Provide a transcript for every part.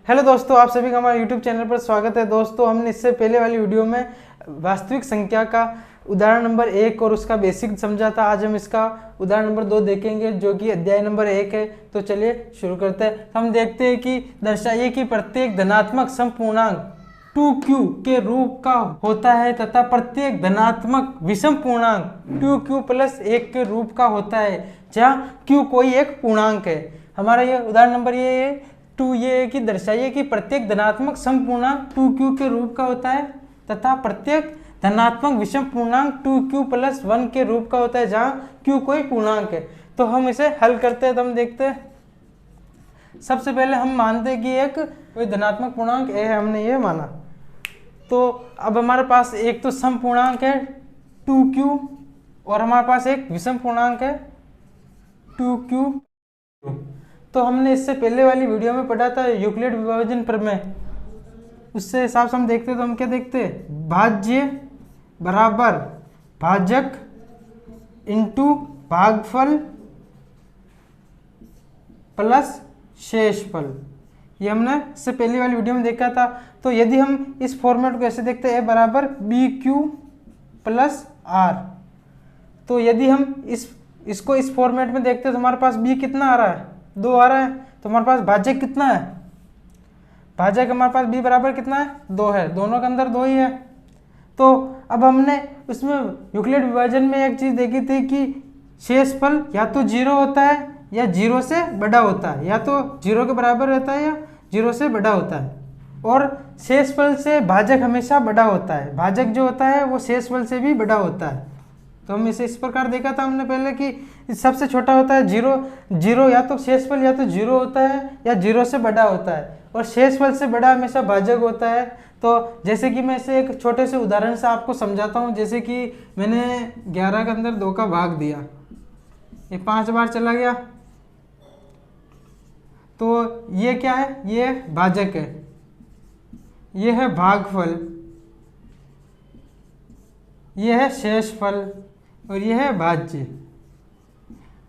Hello दोस्तों, आप सभी का हमारे यूट्यूब चैनल पर स्वागत है। दोस्तों, हमने इससे पहले वाली वीडियो में वास्तविक संख्या का उदाहरण नंबर 1 और उसका बेसिक समझा था। आज हम इसका उदाहरण नंबर 2 देखेंगे जो कि अध्याय नंबर 1 है। तो चलिए शुरू करते हैं। हम देखते हैं कि दर्शाइए कि प्रत्येक धनात्मक समपूर्णांक 2q के रूप का होता है तथा प्रत्येक धनात्मक विषम पूर्णांक 2q + 1 के रूप का होता है, जहाँ q कोई एक पूर्णांक है। हमारा ये उदाहरण नंबर ये है 2, ये है कि दर्शाइए कि प्रत्येक धनात्मक समपूर्णांक 2q के रूप का होता है तथा प्रत्येक धनात्मक विषम पूर्णांक 2q + 1 के रूप का होता है, जहाँ q कोई पूर्णांक है। तो हम इसे हल करते हैं। तो हम देखते हैं, सबसे पहले हम मानते हैं कि एक कोई धनात्मक पूर्णांक a है, हमने ये माना। तो अब हमारे पास एक तो सम पूर्णांक है 2q और हमारे पास एक विषम पूर्णांक है 2q। तो हमने इससे पहले वाली वीडियो में पढ़ा था यूक्लिड विभाजन प्रमेय, उससे हिसाब से हम देखते हैं। तो हम क्या देखते हैं, भाज्य बराबर भाजक इंटू भागफल प्लस शेषफल, ये हमने इससे पहली वाली वीडियो में देखा था। तो यदि हम इस फॉर्मेट को ऐसे देखते हैं, a बराबर BQ + R, तो यदि हम इसको इस फॉर्मेट में देखते हैं तो हमारे पास b कितना आ रहा है, 2 आ रहा है। तो हमारे पास भाजक कितना है, भाजक हमारे पास b बराबर कितना है, 2 है। दोनों के अंदर 2 ही है। तो अब हमने उसमें यूक्लिड विभाजन में एक चीज़ देखी थी कि शेषफल या तो 0 होता है या 0 से बड़ा होता है, या तो 0 के बराबर रहता है या 0 से बड़ा होता है। और शेषफल से भाजक हमेशा बड़ा होता है, भाजक जो होता है वो शेषफल से भी बड़ा होता है। तो हम इसे इस प्रकार देखा था हमने पहले कि सबसे छोटा होता है 0, या तो शेषफल या तो 0 होता है या 0 से बड़ा होता है, और शेषफल से बड़ा हमेशा भाजक होता है। तो जैसे कि मैं इसे एक छोटे से उदाहरण से आपको समझाता हूँ। जैसे कि मैंने 11 के अंदर 2 का भाग दिया, ये 5 बार चला गया, तो ये क्या है, ये भाजक है, ये है भागफल, ये है शेषफल और ये है भाज्य।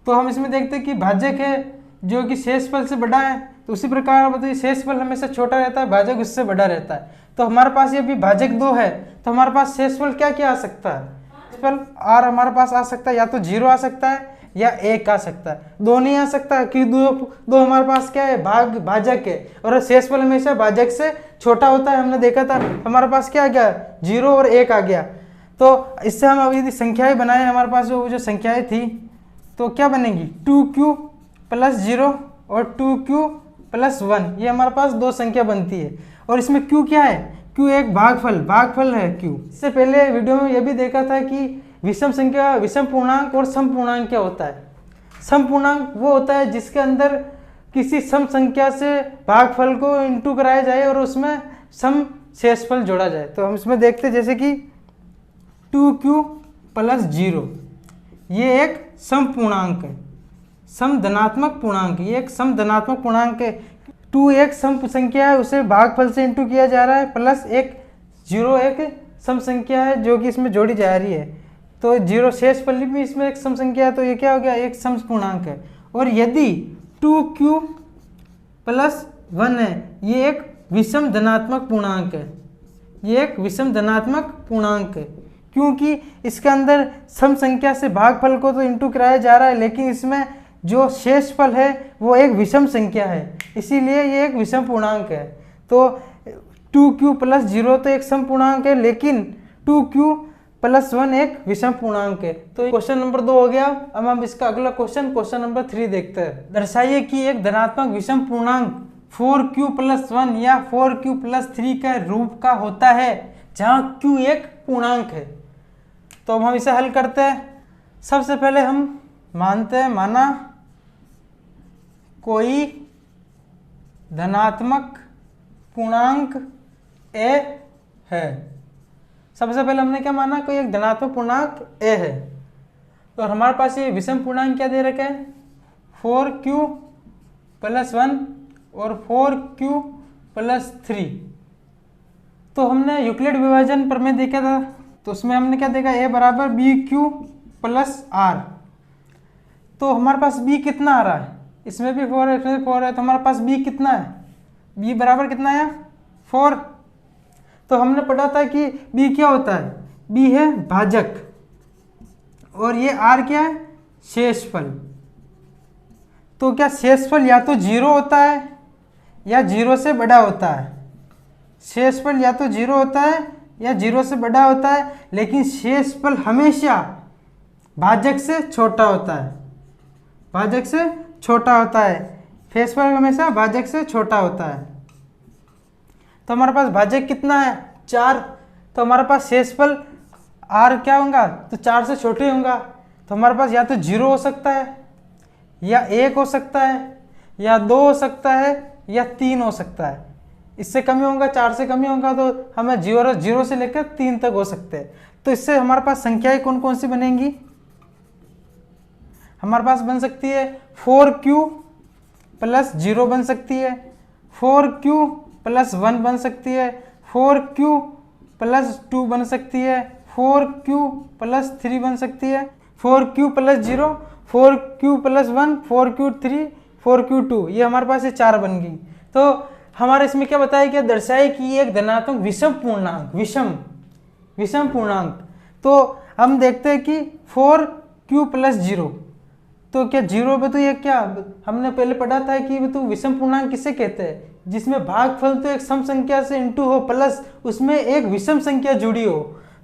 तो हम इसमें देखते हैं कि भाजक है जो कि शेषफल से बड़ा है, तो उसी प्रकार बताइए शेषफल हमेशा छोटा रहता है, भाजक उससे बड़ा रहता है। तो हमारे पास ये भी भाजक 2 है, तो हमारे पास शेषफल क्या क्या आ सकता है, शेषफल r हमारे पास आ सकता है, या तो 0 आ सकता है या 1 आ सकता है, 2 नहीं आ सकता कि दो हमारे पास क्या है, भाजक है, और शेषफल हमेशा भाजक से छोटा होता है। हमने देखा था हमारे पास क्या आ गया, 0 और 1 आ गया। तो इससे हम अभी संख्याएं बनाए, हमारे पास जो संख्याएं थी तो क्या बनेगी, 2q + 0 और 2q + 1, ये हमारे पास 2 संख्या बनती है। और इसमें q क्या है, q एक भागफल है q। इससे पहले वीडियो में यह भी देखा था कि विषम संख्या, विषम पूर्णांक और सम पूर्णांक क्या होता है। सम पूर्णांक वो होता है जिसके अंदर किसी सम संख्या से भागफल को इंटू कराया जाए और उसमें सम शेषफल जोड़ा जाए। तो हम इसमें देखते हैं जैसे कि 2q + 0, ये एक सम पूर्णांक है, सम धनात्मक पूर्णांक, ये एक सम धनात्मक पूर्णांक है। 2 एक सम संख्या है, उसे भागफल से इंटू किया जा रहा है, प्लस एक 0 एक सम संख्या है जो कि इसमें जोड़ी जा रही है। तो 0 शेषफल भी इसमें एक सम संख्या है, तो ये क्या हो गया, एक सम पूर्णांक है। और यदि 2q + 1 है, ये एक विषम धनात्मक पूर्णांक है, ये एक विषम धनात्मक पूर्णांक है, क्योंकि इसके अंदर सम संख्या से भागफल को तो इंटू कराया जा रहा है, लेकिन इसमें जो शेषफल है वो एक विषम संख्या है, इसीलिए ये एक विषम पूर्णांक है। तो 2q + 0 तो एक सम पूर्णांक है, लेकिन 2q + 1 एक विषम पूर्णांक है। तो क्वेश्चन नंबर 2 हो गया। अब हम इसका अगला क्वेश्चन नंबर 3 देखते हैं। दर्शाइए कि एक धनात्मक विषम पूर्णांक 4q + 1 या 4q + 3 के रूप का होता है, जहाँ q एक पूर्णांक है। तो अब हम इसे हल करते हैं। सबसे पहले हम मानते हैं, माना कोई धनात्मक पूर्णांक a है। सबसे पहले हमने क्या माना, कोई एक धनात्मक पूर्णांक a है। तो हमारे पास ये विषम पूर्णांक क्या दे रखे हैं, 4q + 1 और 4q + 3। तो हमने यूक्लिड विभाजन प्रमेय देखा था, तो उसमें हमने क्या देखा, a बराबर BQ + R। तो हमारे पास b कितना आ रहा है, इसमें भी 4 है, इसमें भी 4 है, तो हमारे पास b कितना है, b बराबर कितना आया 4। तो हमने पढ़ा था कि b क्या होता है, b है भाजक और ये r क्या है शेषफल। तो क्या शेषफल या तो 0 होता है या 0 से बड़ा होता है, शेषफल या तो 0 होता है या 0 से बड़ा होता है, लेकिन शेषफल हमेशा भाजक से छोटा होता है, भाजक से छोटा होता है, शेषफल हमेशा भाजक से छोटा होता है। तो हमारे पास भाजक कितना है 4, तो हमारे पास शेषफल r क्या होगा, तो 4 से छोटे होगा। तो हमारे पास या तो 0 हो सकता है या 1 हो सकता है या 2 हो सकता है या 3 हो सकता है। इससे कमी होगा, 4 से कमी होगा तो हमें 0 से लेकर 3 तक हो सकते हैं। तो इससे हमारे पास संख्याएं कौन कौन सी बनेंगी, हमारे पास बन सकती है 4q प्लस 0 बन सकती है, 4q प्लस 1 बन सकती है, 4q प्लस 2 बन सकती है, 4q प्लस 3 बन सकती है, 4q plus 0, 4q plus 1, 4q 3, 4q 2, ये हमारे पास ये 4 बन गई। तो हमारे इसमें क्या बताया गया, दर्शाए कि एक धनात्मक विषम पूर्णांक, विषम पूर्णांक। तो हम देखते हैं कि 4q प्लस 0, तो क्या 0 पे तो ये क्या हमने पहले पढ़ा था कि तो विषम पूर्णांक किसे कहते हैं, जिसमें भागफल तो एक सम संख्या से इंटू हो प्लस उसमें एक विषम संख्या जुड़ी हो।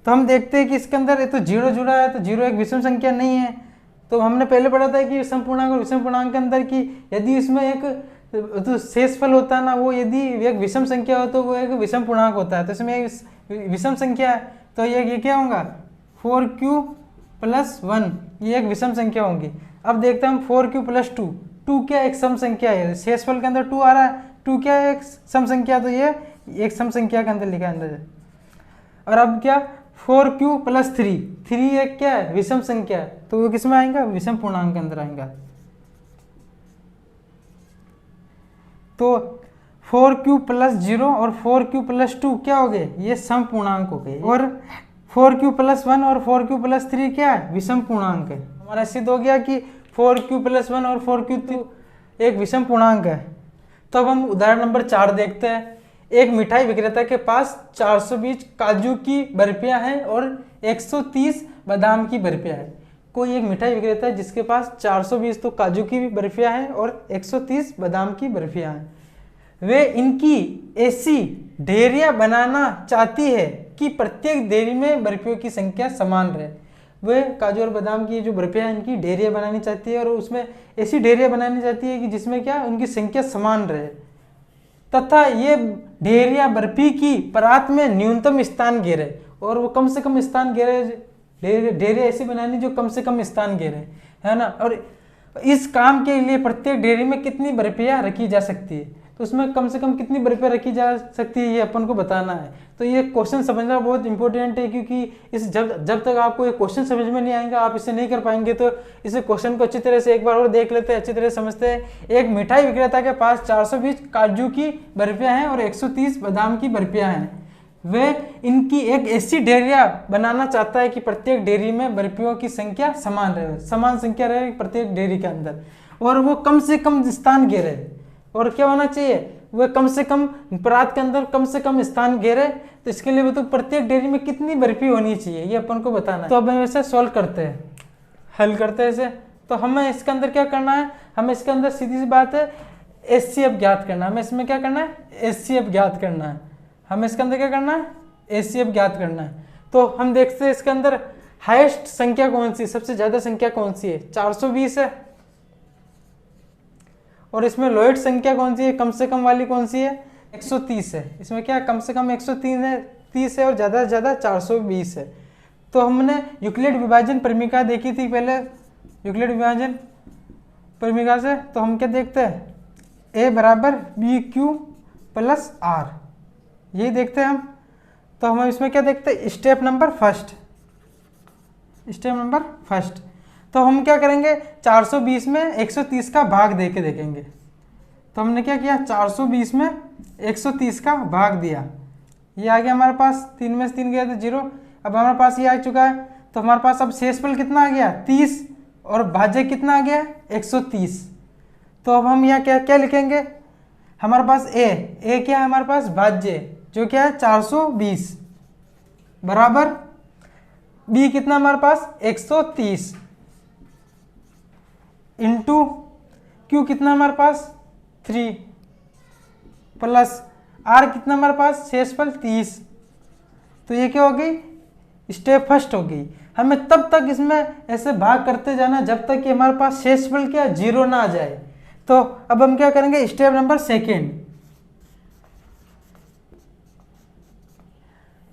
तो हम देखते हैं कि इसके अंदर ये तो 0 जुड़ा है, तो 0 एक विषम संख्या नहीं है। तो हमने पहले पढ़ा था कि विषम पूर्णांक और विषम पूर्णांक के अंदर की यदि इसमें एक तो शेषफल होता है ना, वो यदि एक विषम संख्या हो तो वो एक विषम पूर्णांक होता है। तो इसमें एक विषम संख्या है, तो ये क्या होगा 4q प्लस 1, ये एक विषम संख्या होंगी। अब देखते हैं हम 4q प्लस 2, 2 क्या एक सम संख्या है, शेषफल के अंदर 2 आ रहा है, 2 क्या है एक सम संख्या, तो ये एक सम संख्या के अंदर लिखा है अंदर। और अब क्या 4q प्लस 3, 3 एक क्या है विषम संख्या है, तो वो किस में आएगा, विषम पूर्णांक के अंदर आएगा। तो 4q प्लस 0 और 4q प्लस 2 क्या हो गए, ये सम पूर्णांक हो गए। और 4q प्लस 1 और 4q प्लस 3 क्या है, विषम पूर्णांक है। हमारा सिद्ध हो गया कि 4q प्लस 1 और 4q 2 एक विषम पूर्णांक है। तो अब हम उदाहरण नंबर 4 देखते हैं। एक मिठाई विक्रेता के पास 420 काजू की बर्फियां हैं और 130 बादाम की बर्फियां हैं। कोई एक मिठाई विक्रेता है जिसके पास 420 तो काजू की बर्फियां हैं और 130 बादाम की बर्फियां हैं। वे इनकी ऐसी ढेरियां बनाना चाहती है कि प्रत्येक ढेरी में बर्फियों की संख्या समान रहे। वे काजू और बादाम की जो बर्फियां हैं इनकी ढेरियां बनानी चाहती है और उसमें ऐसी ढेरियां बनानी चाहती है कि जिसमें क्या उनकी संख्या समान रहे, तथा ये ढेरियां बर्फी की परात में न्यूनतम स्थान घेरे। और वो कम से कम स्थान घेरे, ढेरियां ऐसी बनानी जो कम से कम स्थान घेरे, है ना। और इस काम के लिए प्रत्येक ढेरी में कितनी बर्फियां रखी जा सकती है, तो उसमें कम से कम कितनी बर्फियां रखी जा सकती है ये अपन को बताना है। तो ये क्वेश्चन समझना बहुत इंपॉर्टेंट है, क्योंकि इस जब तक आपको ये क्वेश्चन समझ में नहीं आएगा आप इसे नहीं कर पाएंगे। तो इस क्वेश्चन को अच्छी तरह से एक बार और देख लेते हैं, अच्छी तरह से समझते हैं। एक मिठाई विक्रेता के पास 420 काजू की बर्फियां हैं और 130 बादाम की बर्फियां हैं। वे इनकी एक ऐसी ढेरिया बनाना चाहता है कि प्रत्येक डेयरी में बर्फियों की संख्या समान रहे, समान संख्या रहे प्रत्येक डेयरी के अंदर, और वो कम से कम स्थान घेरे। और क्या होना चाहिए, वह कम से कम परात के अंदर कम से कम स्थान घेरे। तो इसके लिए वो तो प्रत्येक डेयरी में कितनी बर्फी होनी चाहिए ये अपन को बताना है। तो अब हम इसे सॉल्व करते हैं, हल करते हैं इसे। तो हमें इसके अंदर क्या करना है, हमें इसके अंदर सीधी सी बात है HCF ज्ञात करना है। हमें इसमें क्या करना है, HCF ज्ञात करना है। हमें इसके अंदर क्या करना है, HCF ज्ञात करना है। तो हम देखते हैं इसके अंदर हाईएस्ट संख्या कौन सी, सबसे ज्यादा संख्या कौन सी है, 420 है। और इसमें लोएस्ट संख्या कौन सी है, कम से कम वाली कौन सी है, 130 है। इसमें क्या कम से कम 130 है और ज़्यादा से ज़्यादा 420 है। तो हमने यूक्लिड विभाजन परिमिका देखी थी पहले, यूक्लिड विभाजन परिमिका से। तो हम क्या देखते हैं, A बराबर BQ प्लस R, यही देखते हैं हम। तो हम इसमें क्या देखते हैं, step number first, step number first. तो हम क्या करेंगे, 420 में 130 का भाग दे के देखेंगे। तो हमने क्या किया, 420 में 130 का भाग दिया, ये आ गया हमारे पास, 3 में से 3 गया तो 0। अब हमारे पास ये आ चुका है। तो हमारे पास अब शेषफल कितना आ गया, 30, और भाज्य कितना आ गया, 130। तो अब हम यहाँ क्या क्या लिखेंगे, हमारे पास ए क्या है हमारे पास भाज्य, जो क्या है 420 बराबर बी कितना हमारे पास 130 इंटू क्यू कितना हमारे पास 3 प्लस आर कितना हमारे पास शेषफल 30। तो ये क्या हो गई, स्टेप फर्स्ट हो गई। हमें तब तक इसमें ऐसे भाग करते जाना जब तक कि हमारे पास शेषफल क्या 0 ना आ जाए। तो अब हम क्या करेंगे, स्टेप नंबर सेकेंड।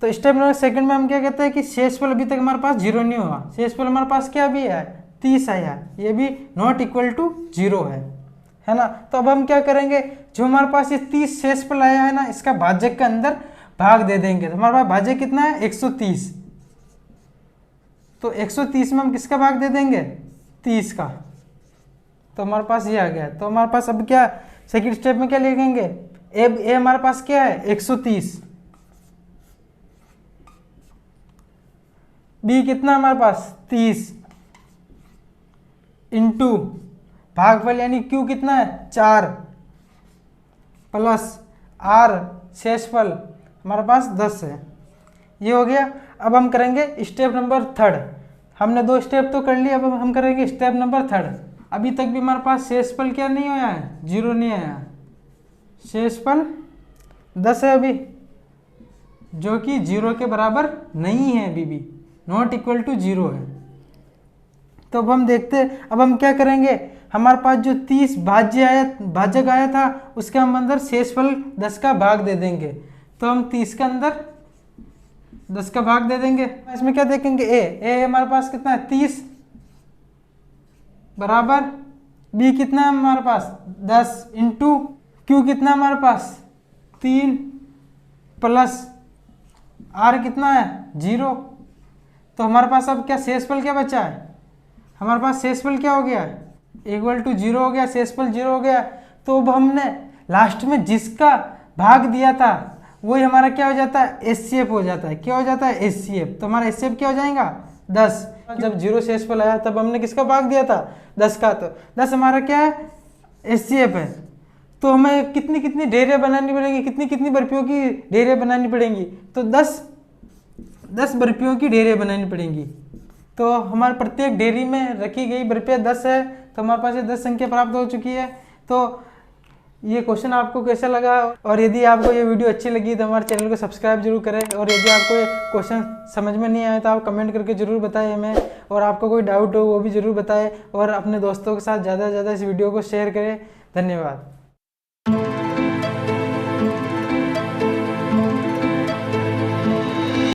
तो स्टेप नंबर सेकंड में हम क्या कहते हैं कि शेषफल अभी तक हमारे पास 0 नहीं हुआ, शेषफल हमारे पास क्या भी है 30 आया, ये भी नॉट इक्वल टू 0 है ना। तो अब हम क्या करेंगे, जो हमारे पास ये 30 शेषफल आया है ना, इसका भाजक के अंदर भाग दे देंगे। तो हमारे पास भाजक कितना है 130, तो 130 में हम किसका भाग दे देंगे 30 का। तो हमारे पास ये आ गया। तो हमारे पास अब क्या सेकंड स्टेप में क्या लिखेंगे, ए हमारे पास क्या है 130, बी कितना हमारे पास 30 इंटू भागफल यानी क्यू कितना है 4 प्लस आर शेषफल हमारे पास 10 है। ये हो गया। अब हम करेंगे स्टेप नंबर थर्ड। हमने 2 स्टेप तो कर लिए, अब हम करेंगे स्टेप नंबर थर्ड। अभी तक भी हमारे पास शेषफल क्या नहीं आया है 0 नहीं आया, शेषफल 10 है अभी, जो कि 0 के बराबर नहीं है, अभी भी नॉट इक्वल टू 0 है। तो अब हम देखते हैं, अब हम क्या करेंगे, हमारे पास जो 30 भाजक आया था उसके हम अंदर शेषफल 10 का भाग दे देंगे। तो हम 30 के अंदर 10 का भाग दे देंगे। इसमें क्या देखेंगे, ए हमारे पास कितना है 30 बराबर बी कितना है हमारे पास 10 इंटू क्यू कितना है हमारे पास 3 प्लस आर कितना है 0। तो हमारे पास अब क्या शेषफल क्या बचा है, हमारे पास शेषफल क्या हो गया इक्वल टू 0 हो गया, शेषफल 0 हो गया। तो अब हमने लास्ट में जिसका भाग दिया था वही हमारा क्या हो जाता है एचसीएफ हो जाता है। क्या हो जाता है एचसीएफ। तो हमारा एचसीएफ क्या हो जाएगा 10। जब 0 शेषफल आया तब हमने किसका भाग दिया था 10 का, तो 10 हमारा क्या है एचसीएफ है। तो हमें कितनी कितनी ढेरें बनानी पड़ेंगी, कितनी कितनी बर्फियों की ढेरें बनानी पड़ेंगी, तो 10 बर्फियों की ढेरें बनानी पड़ेंगी। तो हमारे प्रत्येक डेयरी में रखी गई बर्फियाँ 10 है, तो हमारे पास ये 10 संख्या प्राप्त हो चुकी है। तो ये क्वेश्चन आपको कैसा लगा, और यदि आपको ये वीडियो अच्छी लगी तो हमारे चैनल को सब्सक्राइब जरूर करें, और यदि आपको ये क्वेश्चन समझ में नहीं आया तो आप कमेंट करके जरूर बताएं हमें, और आपको कोई डाउट हो वो भी जरूर बताएं, और अपने दोस्तों के साथ ज़्यादा से ज़्यादा इस वीडियो को शेयर करें। धन्यवाद।